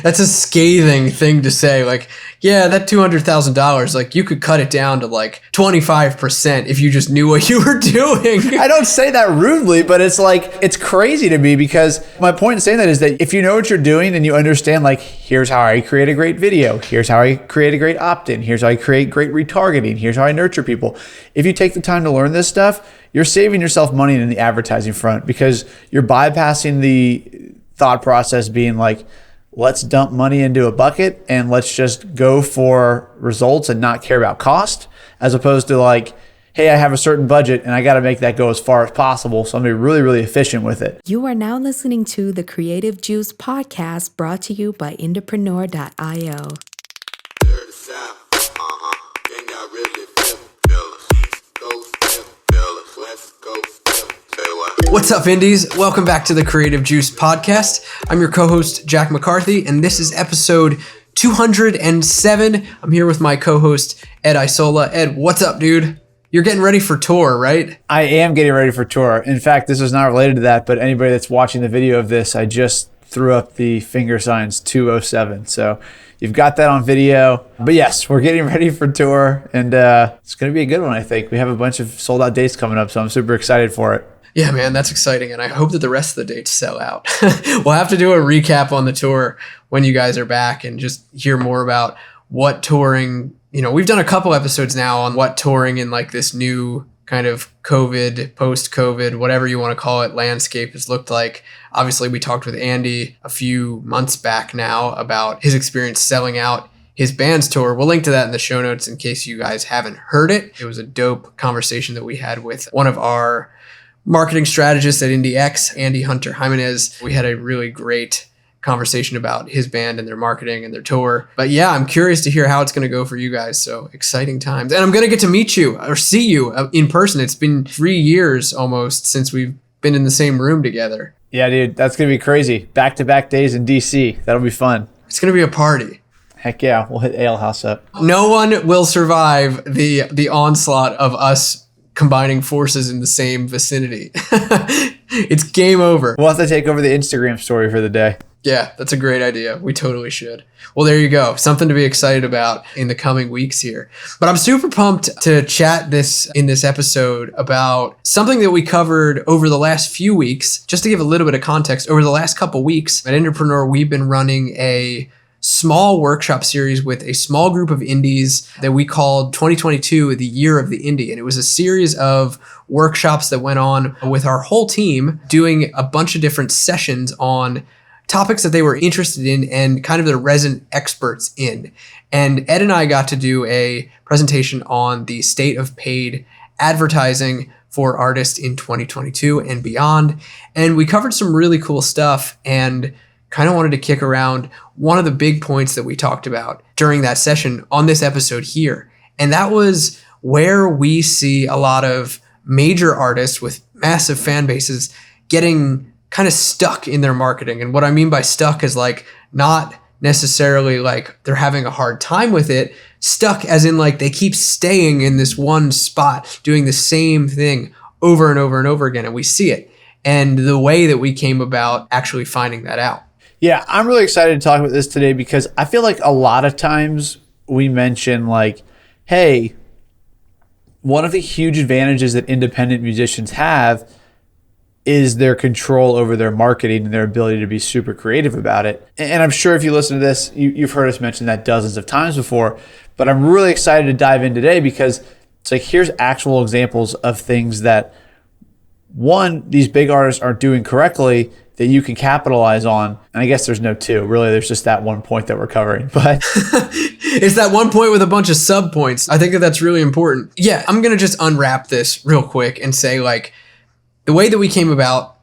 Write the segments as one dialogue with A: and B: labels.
A: That's a scathing thing to say. Like, yeah, that $200,000, like you could cut it down to like 25% if you just knew what you were doing.
B: I don't say that rudely, but it's like, it's crazy to me because my point in saying that is that if you know what you're doing and you understand, like, here's how I create a great video, here's how I create a great opt-in, here's how I create great retargeting, here's how I nurture people. If you take the time to learn this stuff, you're saving yourself money in the advertising front because you're bypassing the thought process being like, let's dump money into a bucket and let's just go for results and not care about cost, as opposed to like, hey, I have a certain budget and I got to make that go as far as possible. So I'm going to be really, really efficient with it.
C: You are now listening to the Creative Juice podcast brought to you by Entrepreneur.io.
A: What's up, Indies? Welcome back to the Creative Juice podcast. I'm your co-host, Jack McCarthy, and this is episode 207. I'm here with my co-host, Ed Isola. Ed, what's up, dude? You're getting ready for tour, right?
B: I am getting ready for tour. In fact, this is not related to that, but anybody that's watching the video of this, I just threw up the finger signs 207. So you've got that on video. But yes, we're getting ready for tour, and it's going to be a good one, I think. We have a bunch of sold out dates coming up, so I'm super excited for it.
A: Yeah, man, that's exciting, and I hope that the rest of the dates sell out. We'll have to do a recap on the tour when you guys are back and just hear more about what touring, we've done a couple episodes now on what touring in like this new kind of COVID, post-COVID, whatever you want to call it, landscape has looked like. Obviously, we talked with Andy a few months back now about his experience selling out his band's tour. We'll link to that in the show notes in case you guys haven't heard it. It was a dope conversation that we had with one of our marketing strategist at IndieX, Andy Hunter Jimenez. We had a really great conversation about his band and their marketing and their tour. But yeah, I'm curious to hear how it's going to go for you guys. So exciting times. And I'm going to get to meet you or see you in person. It's been 3 years almost since we've been in the same room together.
B: Yeah, dude, that's going to be crazy. Back-to-back days in DC. That'll be fun.
A: It's going to be a party.
B: Heck yeah, we'll hit Ale House up.
A: No one will survive the onslaught of us combining forces in the same vicinity. It's game over.
B: We'll have to take over the Instagram story for the day.
A: Yeah, that's a great idea. We totally should. Well, there you go. Something to be excited about in the coming weeks here. But I'm super pumped to chat in this episode about something that we covered over the last few weeks. Just to give a little bit of context, over the last couple weeks at Entrepreneur, we've been running a small workshop series with a small group of indies that we called 2022 the Year of the Indie. And it was a series of workshops that went on with our whole team doing a bunch of different sessions on topics that they were interested in and kind of the resident experts in. And Ed and I got to do a presentation on the state of paid advertising for artists in 2022 and beyond. And we covered some really cool stuff and kind of wanted to kick around one of the big points that we talked about during that session on this episode here. And that was where we see a lot of major artists with massive fan bases getting kind of stuck in their marketing. And what I mean by stuck is like not necessarily like they're having a hard time with it. Stuck as in like they keep staying in this one spot, doing the same thing over and over and over again. And we see it. And the way that we came about actually finding that out.
B: Yeah, I'm really excited to talk about this today because I feel like a lot of times we mention like, hey, one of the huge advantages that independent musicians have is their control over their marketing and their ability to be super creative about it. And I'm sure if you listen to this, you've heard us mention that dozens of times before, but I'm really excited to dive in today because it's like, here's actual examples of things that, one, these big artists aren't doing correctly that you can capitalize on. And I guess there's no two. Really, there's just that one point that we're covering. But
A: it's that one point with a bunch of sub points. I think that's really important. Yeah, I'm going to just unwrap this real quick and say like the way that we came about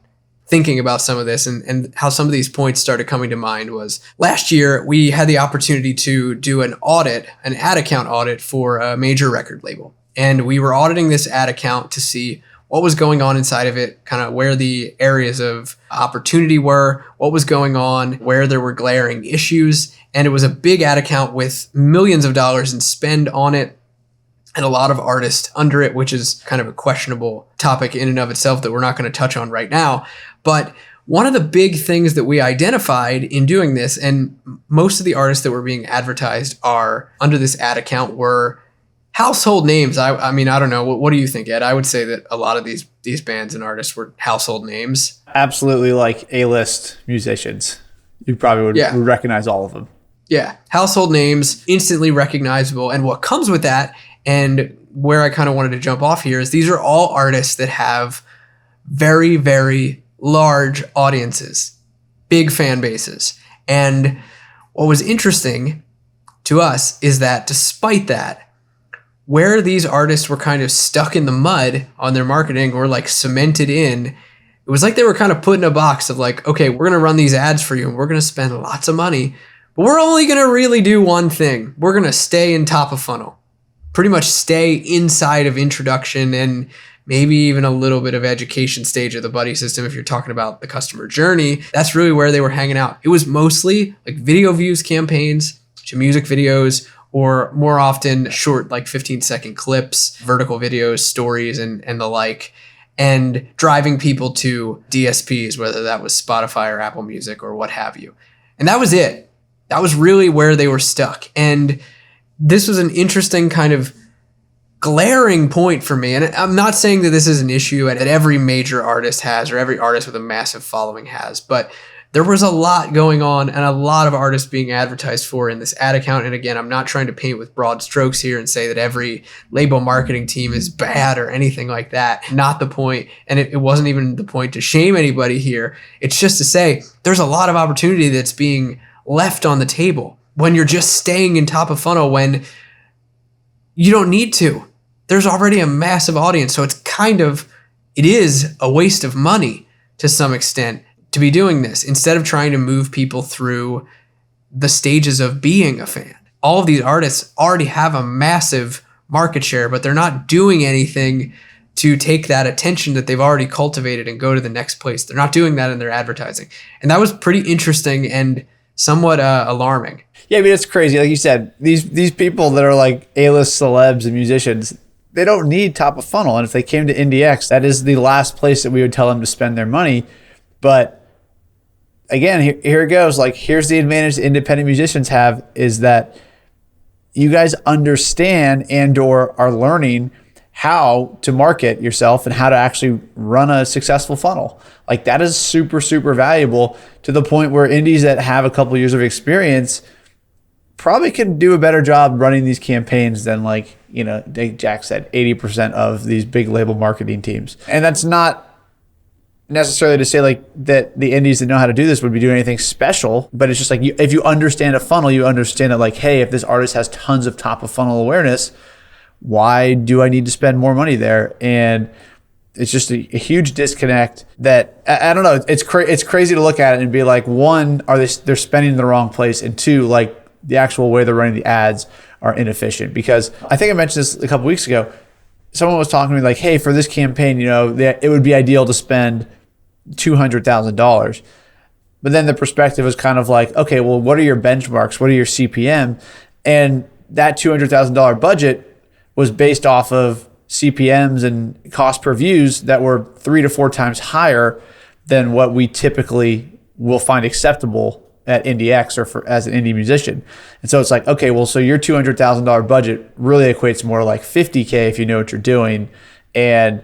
A: thinking about some of this and how some of these points started coming to mind was last year we had the opportunity to do an ad account audit for a major record label. And we were auditing this ad account to see what was going on inside of it, kind of where the areas of opportunity were, what was going on, where there were glaring issues. And it was a big ad account with millions of dollars in spend on it and a lot of artists under it, which is kind of a questionable topic in and of itself that we're not going to touch on right now. But one of the big things that we identified in doing this, and most of the artists that were being advertised are under this ad account were household names. I mean, I don't know. What do you think, Ed? I would say that a lot of these bands and artists were household names.
B: Absolutely, like A-list musicians. You probably would recognize all of them.
A: Yeah, household names, instantly recognizable. And what comes with that, and where I kind of wanted to jump off here, is these are all artists that have very, very large audiences, big fan bases. And what was interesting to us is that despite that, where these artists were kind of stuck in the mud on their marketing or like cemented in, it was like they were kind of put in a box of like, okay, we're going to run these ads for you and we're going to spend lots of money, but we're only going to really do one thing. We're going to stay in top of funnel, pretty much stay inside of introduction and maybe even a little bit of education stage of the buddy system. If you're talking about the customer journey, that's really where they were hanging out. It was mostly like video views campaigns to music videos, or more often short, like 15-second clips, vertical videos, stories, and the like, and driving people to DSPs, whether that was Spotify or Apple Music or what have you. And that was it. That was really where they were stuck. And this was an interesting kind of glaring point for me. And I'm not saying that this is an issue that every major artist has or every artist with a massive following has, but there was a lot going on and a lot of artists being advertised for in this ad account. And again, I'm not trying to paint with broad strokes here and say that every label marketing team is bad or anything like that. Not the point. And it wasn't even the point to shame anybody here. It's just to say there's a lot of opportunity that's being left on the table when you're just staying in top of funnel when you don't need to. There's already a massive audience. So it is a waste of money to some extent to be doing this instead of trying to move people through the stages of being a fan. All of these artists already have a massive market share, but they're not doing anything to take that attention that they've already cultivated and go to the next place. They're not doing that in their advertising. And that was pretty interesting and somewhat alarming.
B: Yeah, I mean, it's crazy. Like you said, these people that are like A-list celebs and musicians, they don't need top of funnel. And if they came to IndieX, that is the last place that we would tell them to spend their money. But again, here it goes. Like, here's the advantage that independent musicians have is that you guys understand and or are learning how to market yourself and how to actually run a successful funnel. Like, that is super, super valuable to the point where indies that have a couple years of experience probably can do a better job running these campaigns than, like, you know, Jack said, 80% of these big label marketing teams. And that's not necessarily to say like that the indies that know how to do this would be doing anything special, but it's just like if you understand a funnel, you understand that like, hey, if this artist has tons of top of funnel awareness, why do I need to spend more money there? And it's just a huge disconnect that I don't know. It's crazy to look at it and be like, one, they're spending in the wrong place, and two, like the actual way they're running the ads are inefficient. Because I think I mentioned this a couple weeks ago. Someone was talking to me like, hey, for this campaign, you know, it would be ideal to spend $200,000. But then the perspective was kind of like, okay, well, what are your benchmarks? What are your CPM? And that $200,000 budget was based off of CPMs and cost per views that were 3 to 4 times higher than what we typically will find acceptable at IndieX or as an indie musician. And so it's like, okay, well, so your $200,000 budget really equates more like $50K if you know what you're doing. And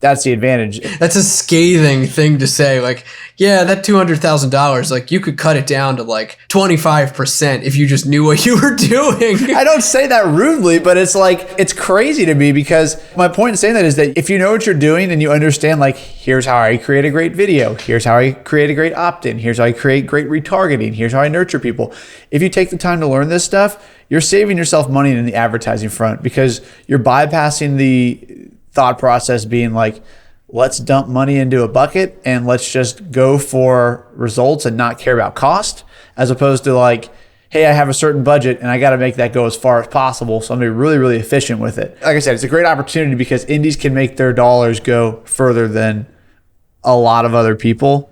B: that's the advantage.
A: That's a scathing thing to say. Like, yeah, that $200,000, like you could cut it down to like 25% if you just knew what you were doing.
B: I don't say that rudely, but it's like, it's crazy to me because my point in saying that is that if you know what you're doing and you understand, like, here's how I create a great video, here's how I create a great opt-in, here's how I create great retargeting, here's how I nurture people. If you take the time to learn this stuff, you're saving yourself money in the advertising front because you're bypassing the thought process being like, let's dump money into a bucket and let's just go for results and not care about cost, as opposed to like, hey, I have a certain budget and I got to make that go as far as possible. So I'm going to be really, really efficient with it. Like I said, it's a great opportunity because indies can make their dollars go further than a lot of other people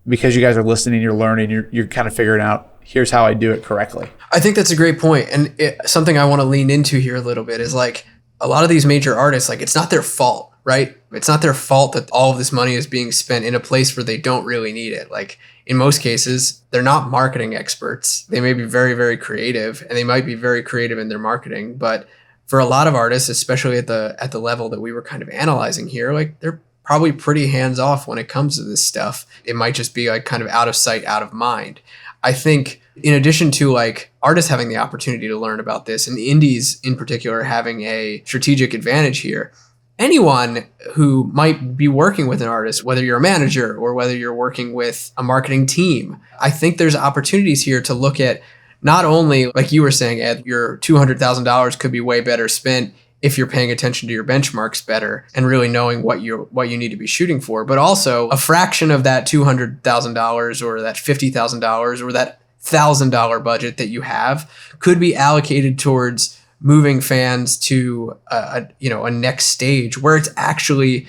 B: because you guys are listening, you're learning, you're kind of figuring out, here's how I do it correctly.
A: I think that's a great point. And something I want to lean into here a little bit is like, a lot of these major artists, like, it's not their fault, right? It's not their fault that all of this money is being spent in a place where they don't really need it. Like in most cases, they're not marketing experts. They may be very, very creative, and they might be very creative in their marketing. But for a lot of artists, especially at the level that we were kind of analyzing here, like they're probably pretty hands off when it comes to this stuff. It might just be like kind of out of sight, out of mind. I think in addition to like artists having the opportunity to learn about this, and indies in particular having a strategic advantage here, anyone who might be working with an artist, whether you're a manager or whether you're working with a marketing team, I think there's opportunities here to look at not only, like you were saying, Ed, your $200,000 could be way better spent if you're paying attention to your benchmarks better and really knowing what you need to be shooting for, but also a fraction of that $200,000 or that $50,000 or that $1,000 budget that you have could be allocated towards moving fans to a next stage where it's actually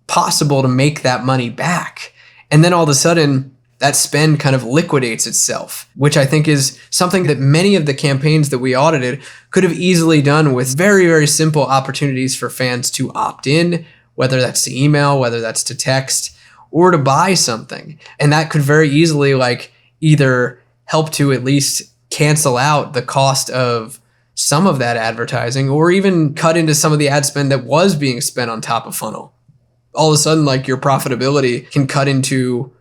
A: possible to make that money back. And then all of a sudden that spend kind of liquidates itself, which I think is something that many of the campaigns that we audited could have easily done with very, very simple opportunities for fans to opt in, whether that's to email, whether that's to text, or to buy something. And that could very easily like either help to at least cancel out the cost of some of that advertising, or even cut into some of the ad spend that was being spent on top of funnel. All of a sudden, like your profitability can cut into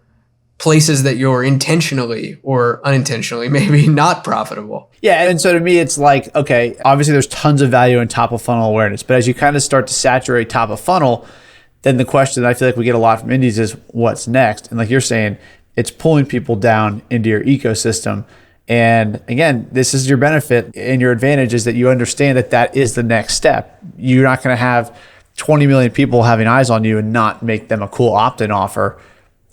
A: places that you're intentionally or unintentionally maybe not profitable.
B: Yeah. And so to me, it's like, okay, obviously there's tons of value in top of funnel awareness, but as you kind of start to saturate top of funnel, then the question that I feel like we get a lot from indies is what's next? And like you're saying, it's pulling people down into your ecosystem. And again, this is your benefit and your advantage is that you understand that that is the next step. You're not going to have 20 million people having eyes on you and not make them a cool opt-in offer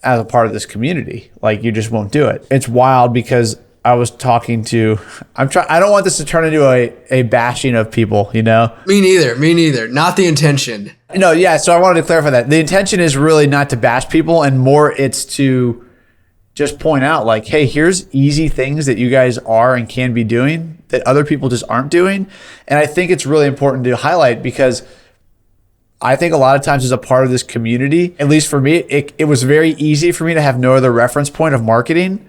B: as a part of this community. Like you just won't do it. It's wild because I was talking to, I don't want this to turn into a bashing of people, you know?
A: Me neither. Not the intention.
B: No, yeah. So I wanted to clarify that. The intention is really not to bash people, and more it's to just point out like, hey, here's easy things that you guys are and can be doing that other people just aren't doing. And I think it's really important to highlight because I think a lot of times as a part of this community, at least for me, it was very easy for me to have no other reference point of marketing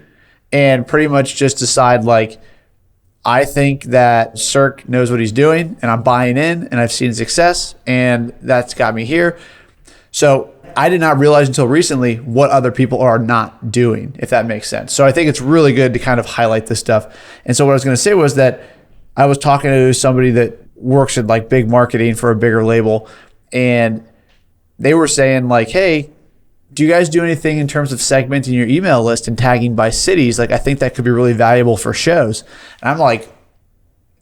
B: and pretty much just decide like, I think that Cirque knows what he's doing and I'm buying in and I've seen success and that's got me here. So I did not realize until recently what other people are not doing, if that makes sense. So I think it's really good to kind of highlight this stuff. And so what I was going to say was that I was talking to somebody that works in like big marketing for a bigger label, and they were saying like, hey, do you guys do anything in terms of segmenting your email list and tagging by cities? Like, I think that could be really valuable for shows. And I'm like,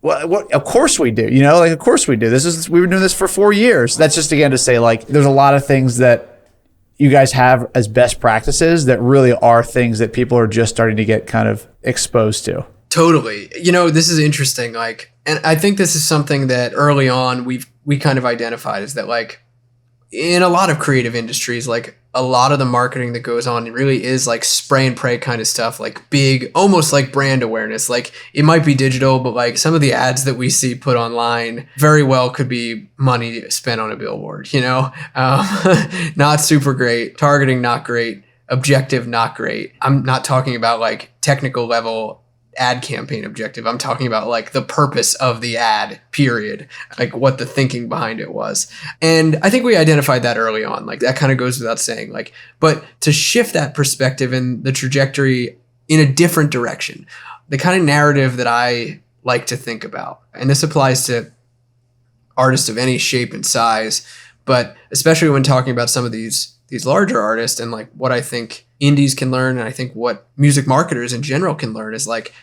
B: what? Of course we do. You know, like, of course we do. We've been doing this for 4 years. That's just, again, to say like, there's a lot of things that you guys have as best practices that really are things that people are just starting to get kind of exposed to.
A: Totally. You know, this is interesting. Like, and I think this is something that early on we kind of identified is that like in a lot of creative industries, like a lot of the marketing that goes on really is like spray and pray kind of stuff, like big, almost like brand awareness. Like it might be digital, but like some of the ads that we see put online very well could be money spent on a billboard, you know, not super great, targeting, not great, objective, not great. I'm not talking about like technical level ad campaign objective. I'm talking about like the purpose of the ad, period, like what the thinking behind it was. And I think we identified that early on. Like that kind of goes without saying, like, but to shift that perspective and the trajectory in a different direction, the kind of narrative that I like to think about, and this applies to artists of any shape and size, but especially when talking about some of these larger artists and like what I think indies can learn, and I think what music marketers in general can learn is like,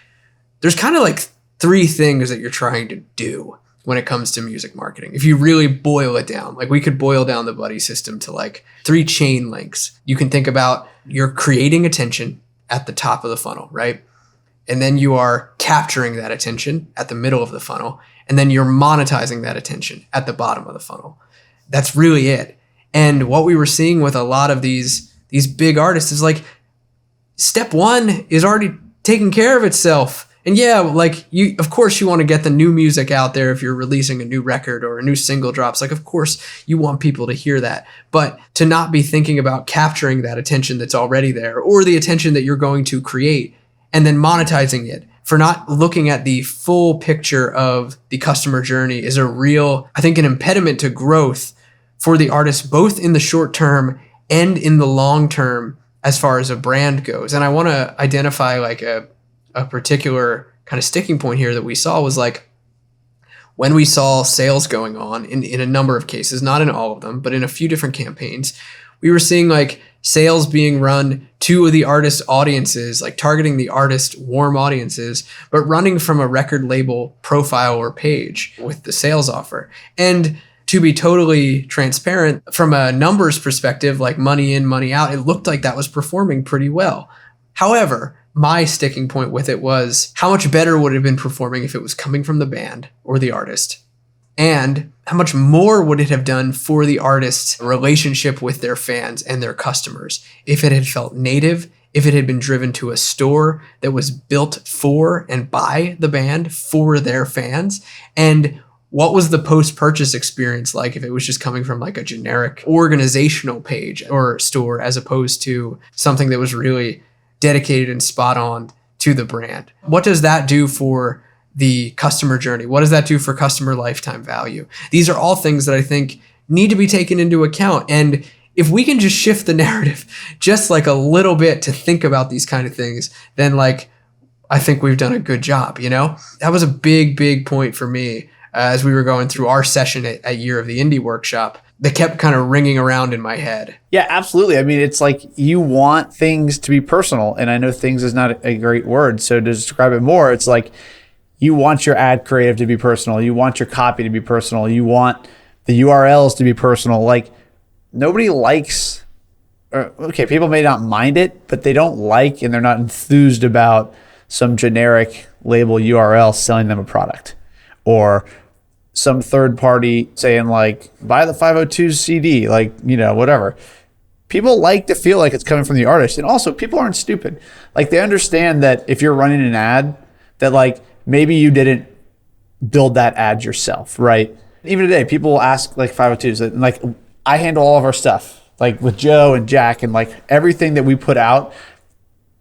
A: there's kind of like 3 things that you're trying to do when it comes to music marketing. If you really boil it down, like we could boil down the buddy system to like 3 chain links. You can think about you're creating attention at the top of the funnel, right? And then you are capturing that attention at the middle of the funnel. And then you're monetizing that attention at the bottom of the funnel. That's really it. And what we were seeing with a lot of these big artists is like, step 1 is already taking care of itself And yeah, like of course you want to get the new music out there if you're releasing a new record or a new single drops. Like, of course you want people to hear that, but to not be thinking about capturing that attention that's already there or the attention that you're going to create and then monetizing it, for not looking at the full picture of the customer journey is a real, I think, an impediment to growth for the artist, both in the short term and in the long term as far as a brand goes. And I want to identify like a particular kind of sticking point here that we saw was like when we saw sales going on in a number of cases, not in all of them, but in a few different campaigns, we were seeing like sales being run to the artist audiences, like targeting the artist warm audiences, but running from a record label profile or page with the sales offer. And to be totally transparent, from a numbers perspective, like money in, money out, it looked like that was performing pretty well. However, my sticking point with it was how much better would it have been performing if it was coming from the band or the artist? And how much more would it have done for the artist's relationship with their fans and their customers if it had felt native, if it had been driven to a store that was built for and by the band for their fans? And what was the post-purchase experience like if it was just coming from like a generic organizational page or store as opposed to something that was really dedicated and spot on to the brand? What does that do for the customer journey? What does that do for customer lifetime value? These are all things that I think need to be taken into account. And if we can just shift the narrative just like a little bit to think about these kind of things, then like, I think we've done a good job, you know? That was a big point for me as we were going through our session at Year of the Indie workshop that kept kind of ringing around in my head.
B: Yeah, absolutely. I mean, it's like you want things to be personal. And I know things is not a great word. So to describe it more, it's like you want your ad creative to be personal. You want your copy to be personal. You want the URLs to be personal. Like nobody likes, okay, people may not mind it, but they don't like and they're not enthused about some generic label URL selling them a product or some third party saying like, buy the 502 CD, like, you know, whatever. People like to feel like it's coming from the artist. And also people aren't stupid. Like they understand that if you're running an ad that like maybe you didn't build that ad yourself, right? Even today, people will ask like 502s and like I handle all of our stuff, like with Joe and Jack and like everything that we put out,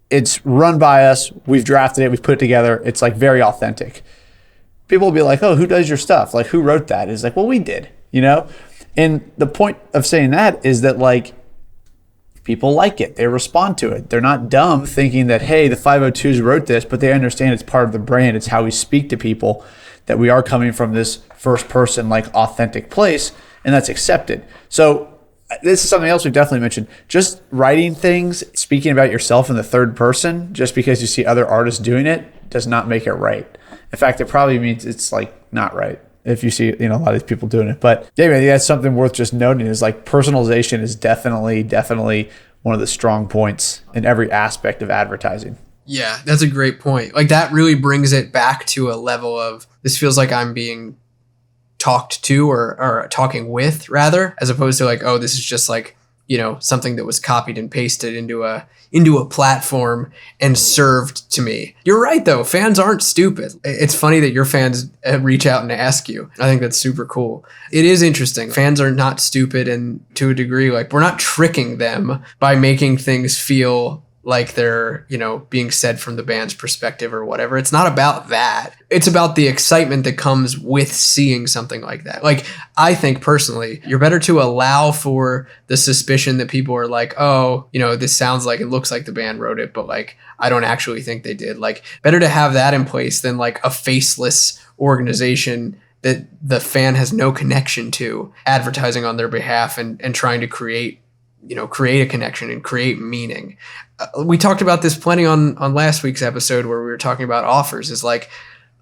B: it's run by us. We've drafted it. We've put it together. It's like very authentic. People will be like, oh, who does your stuff? Like, who wrote that? It's like, well, we did, you know? And the point of saying that is that, like, people like it. They respond to it. They're not dumb thinking that, hey, the 502s wrote this, but they understand it's part of the brand. It's how we speak to people, that we are coming from this first person, like, authentic place, and that's accepted. So this is something else we've definitely mentioned. Just writing things, speaking about yourself in the third person, just because you see other artists doing it, does not make it right. In fact, it probably means it's like not right if you see, you know, a lot of these people doing it. But yeah, I think that's something worth just noting is like personalization is definitely one of the strong points in every aspect of advertising.
A: Yeah, that's a great point. Like that really brings it back to a level of this feels like I'm being talked to or talking with rather, as opposed to like, oh, this is just like, you know, something that was copied and pasted into a platform and served to me. You're right though. Fans aren't stupid. It's funny that your fans reach out and ask you. I think that's super cool. It is interesting. Fans are not stupid, and to a degree, like we're not tricking them by making things feel like they're, you know, being said from the band's perspective or whatever. It's not about that. It's about the excitement that comes with seeing something like that. Like, I think personally, you're better to allow for the suspicion that people are like, oh, you know, this sounds like it looks like the band wrote it, but like, I don't actually think they did. Like, better to have that in place than like a faceless organization that the fan has no connection to advertising on their behalf and trying to create a connection and create meaning. We talked about this plenty on last week's episode where we were talking about offers, is like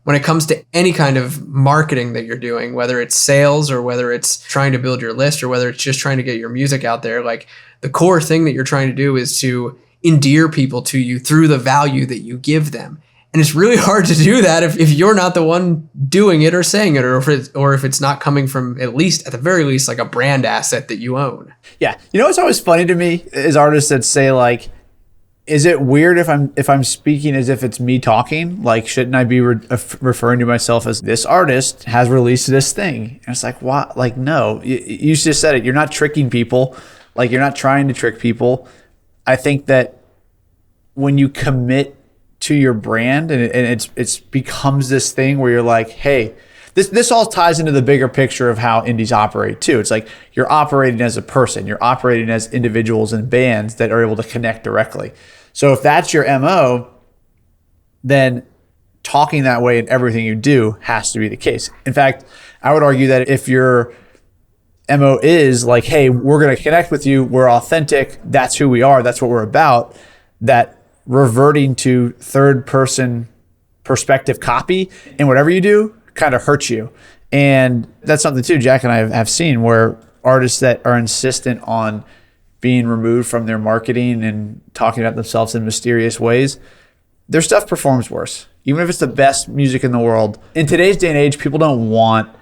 A: when it comes to any kind of marketing that you're doing, whether it's sales or whether it's trying to build your list or whether it's just trying to get your music out there, like the core thing that you're trying to do is to endear people to you through the value that you give them. And it's really hard to do that if you're not the one doing it or saying it, or if it's not coming from at the very least, like a brand asset that you own.
B: Yeah. You know what's always funny to me is artists that say like, is it weird if I'm speaking as if it's me talking? Like, shouldn't I be referring to myself as this artist has released this thing? And it's like, what? Like, no, you just said it. You're not tricking people. Like, you're not trying to trick people. I think that when you commit to your brand and it's becomes this thing where you're like, hey, this all ties into the bigger picture of how indies operate too. It's like you're operating as a person, you're operating as individuals and bands that are able to connect directly. So if that's your MO, then talking that way in everything you do has to be the case. In fact, I would argue that if your MO is like, hey, we're going to connect with you, we're authentic, that's who we are, that's what we're about, that reverting to third person perspective copy in whatever you do kind of hurts you. And that's something too Jack and I have seen, where artists that are insistent on being removed from their marketing and talking about themselves in mysterious ways, their stuff performs worse. Even if it's the best music in the world. In today's day and age, people don't want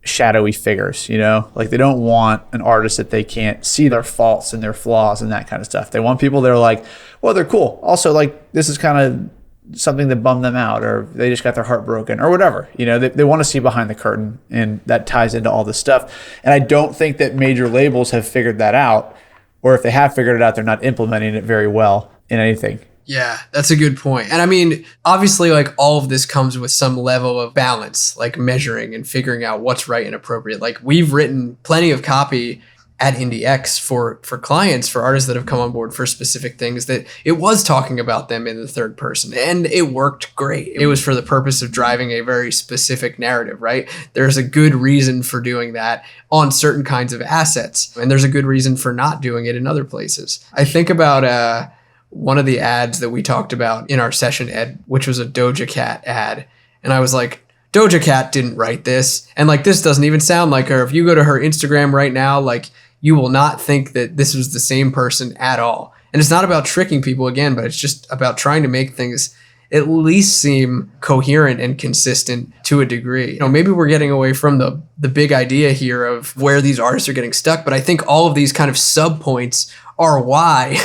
B: shadowy figures, you know? Like, they don't want an artist that they can't see their faults and their flaws and that kind of stuff. They want people that are like, well, they're cool. Also, like, this is kind of something that bummed them out, or they just got their heart broken, or whatever. You know, they want to see behind the curtain, and that ties into all this stuff. And I don't think that major labels have figured that out, or if they have figured it out, they're not implementing it very well in anything.
A: Yeah, that's a good point. And I mean, obviously, like, all of this comes with some level of balance, like measuring and figuring out what's right and appropriate. Like, we've written plenty of copy at IndieX for clients, for artists that have come on board for specific things that it was talking about them in the third person, and it worked great. It was for the purpose of driving a very specific narrative, right? There's a good reason for doing that on certain kinds of assets, and there's a good reason for not doing it in other places. I think about one of the ads that we talked about in our session, Ed, which was a Doja Cat ad. And I was like, Doja Cat didn't write this. And like, this doesn't even sound like her. If you go to her Instagram right now, like, you will not think that this was the same person at all. And it's not about tricking people again, but it's just about trying to make things at least seem coherent and consistent to a degree. You know, maybe we're getting away from the big idea here of where these artists are getting stuck, but I think all of these kind of sub points are why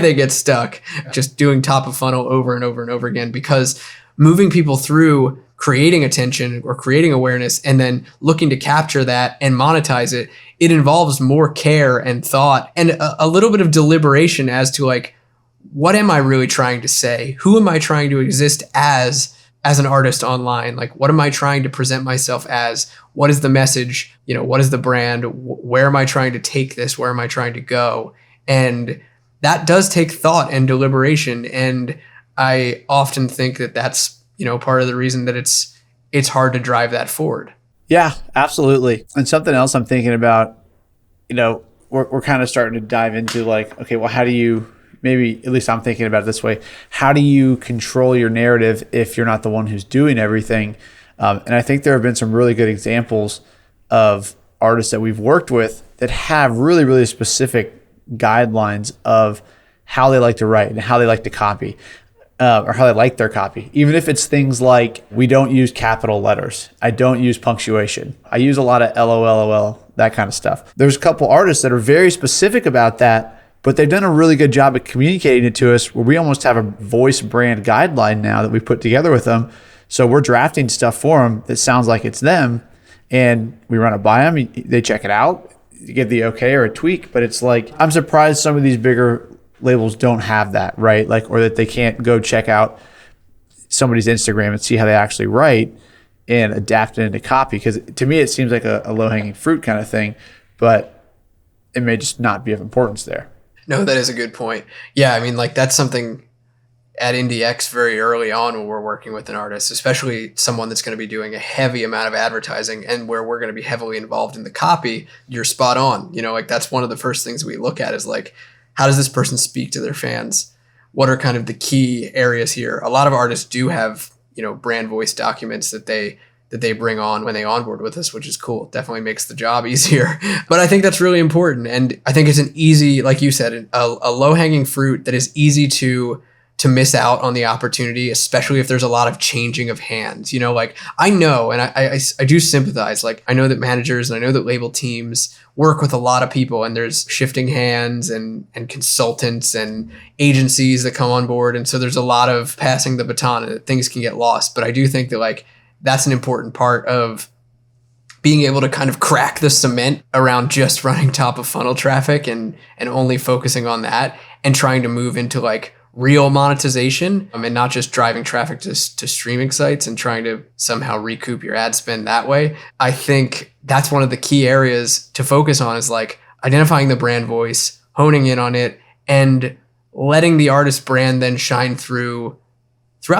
A: they get stuck just doing top of funnel over and over and over again, because moving people through creating attention or creating awareness and then looking to capture that and monetize it, it involves more care and thought and a little bit of deliberation as to, like, what am I really trying to say? Who am I trying to exist as an artist online? Like, what am I trying to present myself as? What is the message? You know, what is the brand? Where am I trying to take this? Where am I trying to go? And that does take thought and deliberation. And I often think that that's, you know, part of the reason that it's hard to drive that forward.
B: Yeah, absolutely. And something else I'm thinking about, you know, we're kind of starting to dive into, like, okay, well, how do you, maybe at least I'm thinking about it this way, how do you control your narrative if you're not the one who's doing everything? And I think there have been some really good examples of artists that we've worked with that have really, really specific guidelines of how they like to write and how they like to copy, or how they like their copy. Even if it's things like, we don't use capital letters, I don't use punctuation, I use a lot of LOL, that kind of stuff. There's a couple artists that are very specific about that, but they've done a really good job of communicating it to us, where we almost have a voice brand guideline now that we put together with them. So we're drafting stuff for them that sounds like it's them, and we run it by them. They check it out, you give the okay or a tweak. But it's like, I'm surprised some of these bigger labels don't have that, right? Like, or that they can't go check out somebody's Instagram and see how they actually write and adapt it into copy. Because to me, it seems like a low-hanging fruit kind of thing, but it may just not be of importance there.
A: No, that is a good point. Yeah, I mean, like, that's something at IndieX very early on when we're working with an artist, especially someone that's going to be doing a heavy amount of advertising and where we're going to be heavily involved in the copy. You're spot on. You know, like, that's one of the first things we look at is, like, how does this person speak to their fans? What are kind of the key areas here? A lot of artists do have, you know, brand voice documents that they bring on when they onboard with us, which is cool. It definitely makes the job easier. But I think that's really important. And I think it's an easy, like you said, a low-hanging fruit that is easy to to miss out on the opportunity, especially if there's a lot of changing of hands. Like I know, and I do sympathize. Like I know that managers and I know that label teams work with a lot of people, and there's shifting hands and consultants and agencies that come on board. And so there's a lot of passing the baton and things can get lost. But I do think that like that's an important part of being able to kind of crack the cement around just running top of funnel traffic and only focusing on that and trying to move into like real monetization and not just driving traffic to streaming sites and trying to somehow recoup your ad spend that way. I think that's one of the key areas to focus on is like identifying the brand voice, honing in on it, and letting the artist brand then shine throughout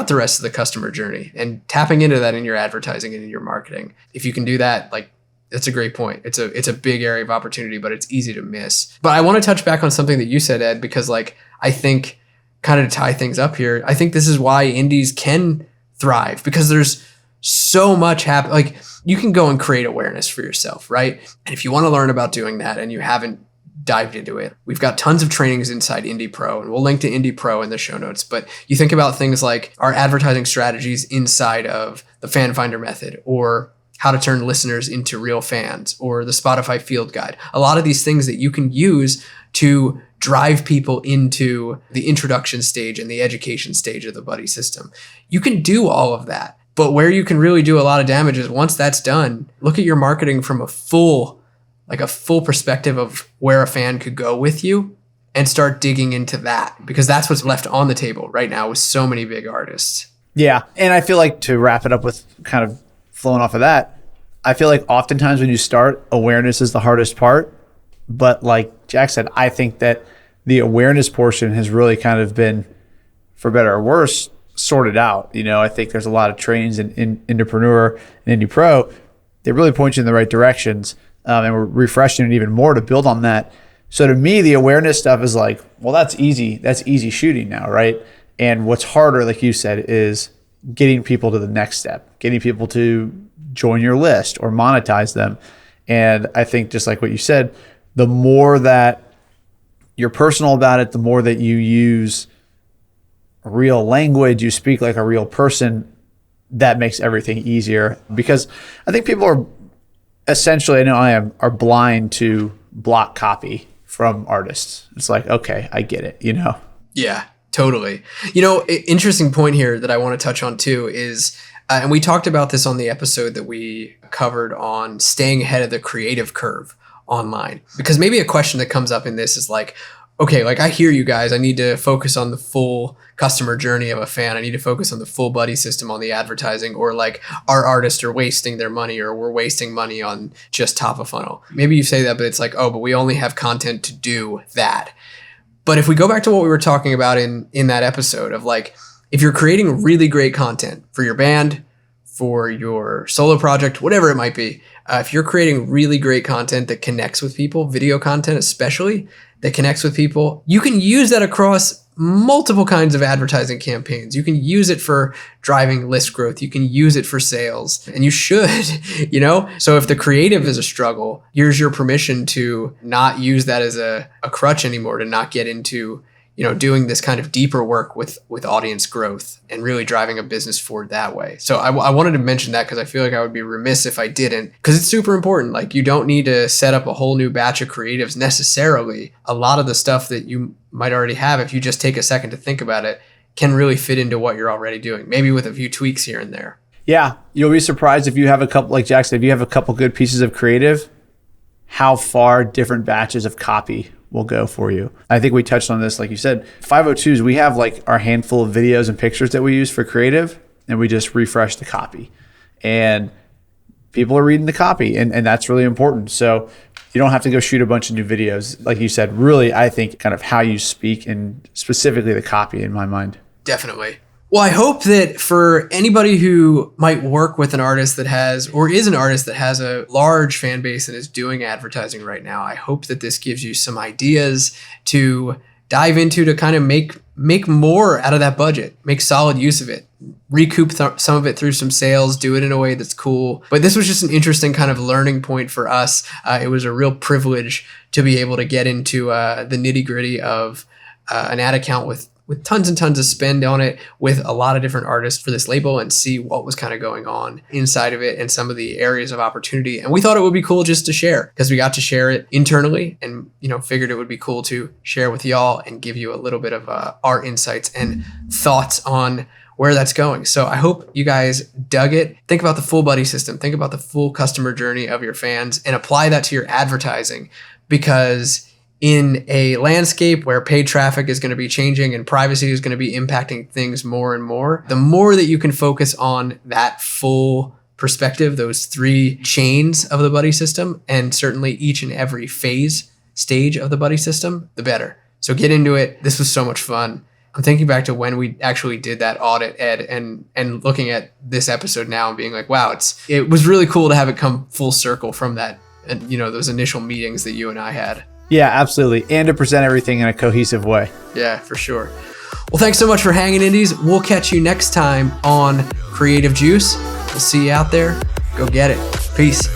A: the rest of the customer journey and tapping into that in your advertising and in your marketing. If you can do that, like that's a great point. It's a big area of opportunity, but it's easy to miss. But I want to touch back on something that you said, Ed, because like I think kind of to tie things up here, I think this is why indies can thrive because there's so much happen. Like you can go and create awareness for yourself, right? And if you want to learn about doing that and you haven't dived into it, we've got tons of trainings inside Indie Pro, and we'll link to Indie Pro in the show notes. But you think about things like our advertising strategies inside of the Fan Finder method, or how to turn listeners into real fans, or the Spotify Field Guide. A lot of these things that you can use to drive people into the introduction stage and the education stage of the buddy system. You can do all of that, but where you can really do a lot of damage is once that's done, look at your marketing from a full perspective of where a fan could go with you and start digging into that, because that's what's left on the table right now with so many big artists.
B: Yeah. And I feel like to wrap it up with kind of flowing off of that, I feel like oftentimes when you start, awareness is the hardest part. But like Jack said, I think that the awareness portion has really kind of been, for better or worse, sorted out. I think there's a lot of trainings in Indepreneur and Indie Pro. They really point you in the right directions. And we're refreshing it even more to build on that. So to me, the awareness stuff is like, well, that's easy. That's easy shooting now, right? And what's harder, like you said, is getting people to the next step, getting people to join your list or monetize them. And I think just like what you said, the more that you're personal about it, the more that you use real language, you speak like a real person, that makes everything easier. Because I think people are essentially, I know I am, are blind to block copy from artists. It's like, okay, I get it,
A: Yeah, totally. Interesting point here that I want to touch on too is, and we talked about this on the episode that we covered on staying ahead of the creative curve online. Because maybe a question that comes up in this is like, okay, like I hear you guys, I need to focus on the full customer journey of a fan. I need to focus on the full buddy system on the advertising, or like our artists are wasting their money, or we're wasting money on just top of funnel. Maybe you say that, but it's like, oh, but we only have content to do that. But if we go back to what we were talking about in that episode of like, if you're creating really great content for your band, for your solo project, whatever it might be, if you're creating really great content that connects with people, video content especially, that connects with people, you can use that across multiple kinds of advertising campaigns. You can use it for driving list growth. You can use it for sales, and you should, So if the creative is a struggle, here's your permission to not use that as a crutch anymore, to not get into doing this kind of deeper work with audience growth and really driving a business forward that way. So I wanted to mention that because I feel like I would be remiss if I didn't, because it's super important. Like you don't need to set up a whole new batch of creatives necessarily. A lot of the stuff that you might already have, if you just take a second to think about it, can really fit into what you're already doing, maybe with a few tweaks here and there.
B: Yeah. You'll be surprised if you have a couple, like Jack said, if you have a couple good pieces of creative, how far different batches of copy will go for you. I think we touched on this, like you said, 502s, we have like our handful of videos and pictures that we use for creative, and we just refresh the copy. And people are reading the copy, and that's really important. So you don't have to go shoot a bunch of new videos. Like you said, really, I think kind of how you speak and specifically the copy in my mind.
A: Definitely. Well, I hope that for anybody who might work with an artist that has, or is an artist that has a large fan base and is doing advertising right now, I hope that this gives you some ideas to dive into to kind of make more out of that budget, make solid use of it, recoup some of it through some sales, do it in a way that's cool. But this was just an interesting kind of learning point for us. It was a real privilege to be able to get into the nitty gritty of an ad account with with tons and tons of spend on it with a lot of different artists for this label and see what was kind of going on inside of it and some of the areas of opportunity. And we thought it would be cool just to share because we got to share it internally and, figured it would be cool to share with y'all and give you a little bit of our insights and thoughts on where that's going. So I hope you guys dug it. Think about the full buddy system. Think about the full customer journey of your fans and apply that to your advertising, because in a landscape where paid traffic is going to be changing and privacy is going to be impacting things more and more, the more that you can focus on that full perspective, those 3 chains of the buddy system, and certainly each and every stage of the buddy system, the better. So get into it. This was so much fun. I'm thinking back to when we actually did that audit, Ed, and looking at this episode now and being like, wow, it was really cool to have it come full circle from that, and those initial meetings that you and I had.
B: Yeah, absolutely. And to present everything in a cohesive way.
A: Yeah, for sure. Well, thanks so much for hanging, Indies. We'll catch you next time on Creative Juice. We'll see you out there. Go get it. Peace.